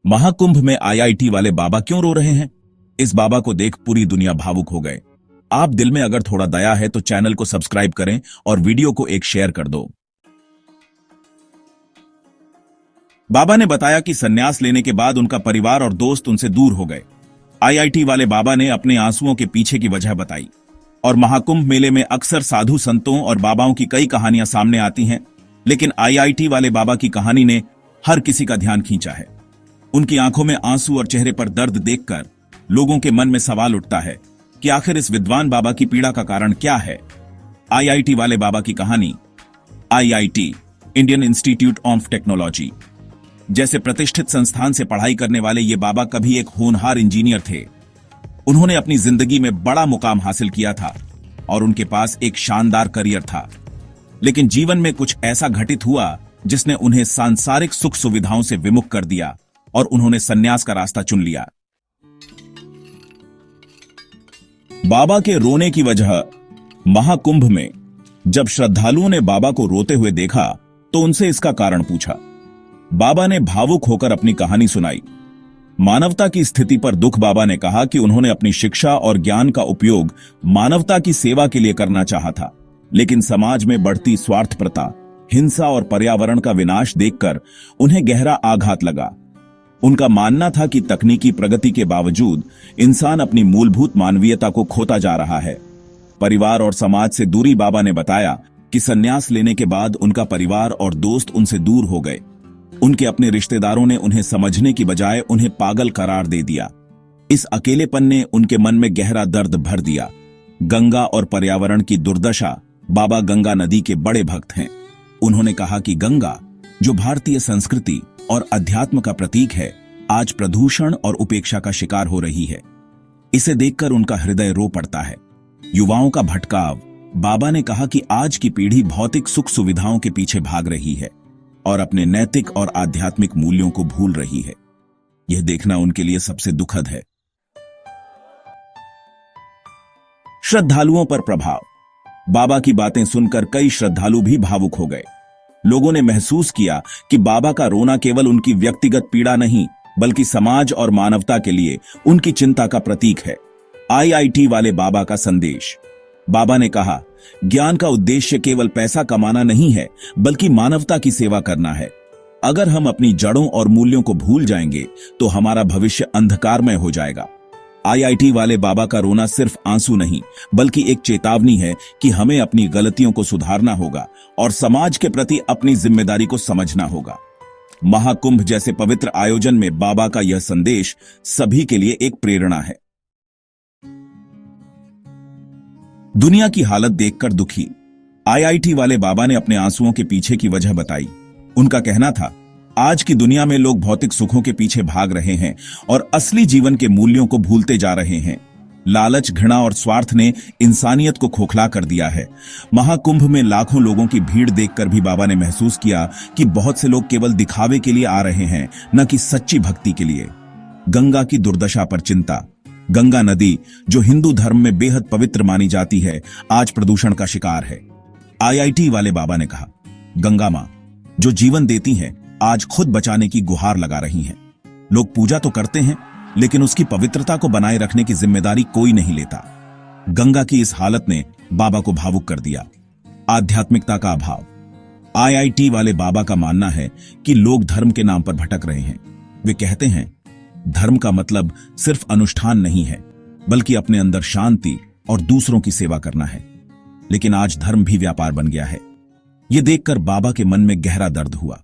महाकुंभ में आईआईटी वाले बाबा क्यों रो रहे हैं? इस बाबा को देख पूरी दुनिया भावुक हो गए। आप दिल में अगर थोड़ा दया है तो चैनल को सब्सक्राइब करें और वीडियो को एक शेयर कर दो। बाबा ने बताया कि संन्यास लेने के बाद उनका परिवार और दोस्त उनसे दूर हो गए। आईआईटी वाले बाबा ने अपने आंसुओं के पीछे की वजह बताई। और महाकुंभ मेले में अक्सर साधु संतों और बाबाओं की कई कहानियां सामने आती हैं, लेकिन आईआईटी वाले बाबा की कहानी ने हर किसी का ध्यान खींचा है। उनकी आंखों में आंसू और चेहरे पर दर्द देखकर लोगों के मन में सवाल उठता है कि आखिर इस विद्वान बाबा की पीड़ा का कारण क्या है। आईआईटी वाले बाबा की कहानी। IIT, Indian institute of technology जैसे प्रतिष्ठित संस्थान से पढ़ाई करने वाले ये बाबा कभी एक होनहार इंजीनियर थे। उन्होंने अपनी जिंदगी में बड़ा मुकाम हासिल किया था और उनके पास एक शानदार करियर था, लेकिन जीवन में कुछ ऐसा घटित हुआ जिसने उन्हें सांसारिक सुख सुविधाओं से विमुख कर दिया और उन्होंने संन्यास का रास्ता चुन लिया। बाबा के रोने की वजह। महाकुंभ में जब श्रद्धालुओं ने बाबा को रोते हुए देखा तो उनसे इसका कारण पूछा। बाबा ने भावुक होकर अपनी कहानी सुनाई। मानवता की स्थिति पर दुख बाबा ने कहा कि उन्होंने अपनी शिक्षा और ज्ञान का उपयोग मानवता की सेवा के लिए करना चाहा था, लेकिन समाज में बढ़ती स्वार्थप्रता, हिंसा और पर्यावरण का विनाश देखकर उन्हें गहरा आघात लगा। उनका मानना था कि तकनीकी प्रगति के बावजूद इंसान अपनी मूलभूत मानवीयता को खोता जा रहा है। परिवार और समाज से दूरी। बाबा ने बताया कि संन्यास लेने के बाद उनका परिवार और दोस्त उनसे दूर हो गए। उनके अपने रिश्तेदारों ने उन्हें समझने की बजाय उन्हें पागल करार दे दिया। इस अकेलेपन ने उनके मन में गहरा दर्द भर दिया। गंगा और पर्यावरण की दुर्दशा। बाबा गंगा नदी के बड़े भक्त हैं। उन्होंने कहा कि गंगा, जो भारतीय संस्कृति और अध्यात्म का प्रतीक है, आज प्रदूषण और उपेक्षा का शिकार हो रही है। इसे देखकर उनका हृदय रो पड़ता है। युवाओं का भटकाव। बाबा ने कहा कि आज की पीढ़ी भौतिक सुख सुविधाओं के पीछे भाग रही है और अपने नैतिक और आध्यात्मिक मूल्यों को भूल रही है। यह देखना उनके लिए सबसे दुखद है। श्रद्धालुओं पर प्रभाव। बाबा की बातें सुनकर कई श्रद्धालु भी भावुक हो गए। लोगों ने महसूस किया कि बाबा का रोना केवल उनकी व्यक्तिगत पीड़ा नहीं, बल्कि समाज और मानवता के लिए उनकी चिंता का प्रतीक है। आईआईटी वाले बाबा का संदेश। बाबा ने कहा, ज्ञान का उद्देश्य केवल पैसा कमाना नहीं है, बल्कि मानवता की सेवा करना है। अगर हम अपनी जड़ों और मूल्यों को भूल जाएंगे तो हमारा भविष्य अंधकारमय हो जाएगा। आईआईटी वाले बाबा का रोना सिर्फ आंसू नहीं, बल्कि एक चेतावनी है कि हमें अपनी गलतियों को सुधारना होगा और समाज के प्रति अपनी जिम्मेदारी को समझना होगा। महाकुंभ जैसे पवित्र आयोजन में बाबा का यह संदेश सभी के लिए एक प्रेरणा है। दुनिया की हालत देखकर दुखी। आईआईटी वाले बाबा ने अपने आंसुओं के पीछे की वजह बताई। उनका कहना था, आज की दुनिया में लोग भौतिक सुखों के पीछे भाग रहे हैं और असली जीवन के मूल्यों को भूलते जा रहे हैं। लालच, घृणा और स्वार्थ ने इंसानियत को खोखला कर दिया है। महाकुंभ में लाखों लोगों की भीड़ देखकर भी बाबा ने महसूस किया कि बहुत से लोग केवल दिखावे के लिए आ रहे हैं, न कि सच्ची भक्ति के लिए। गंगा की दुर्दशा पर चिंता। गंगा नदी, जो हिंदू धर्म में बेहद पवित्र मानी जाती है, आज प्रदूषण का शिकार है। आईआईटी वाले बाबा ने कहा, गंगा मां, जो जीवन देती हैं, आज खुद बचाने की गुहार लगा रही हैं। लोग पूजा तो करते हैं, लेकिन उसकी पवित्रता को बनाए रखने की जिम्मेदारी कोई नहीं लेता। गंगा की इस हालत ने बाबा को भावुक कर दिया। आध्यात्मिकता का अभाव। आईआईटी वाले बाबा का मानना है कि लोग धर्म के नाम पर भटक रहे हैं। वे कहते हैं, धर्म का मतलब सिर्फ अनुष्ठान नहीं है, बल्कि अपने अंदर शांति और दूसरों की सेवा करना है। लेकिन आज धर्म भी व्यापार बन गया है। यह देखकर बाबा के मन में गहरा दर्द हुआ।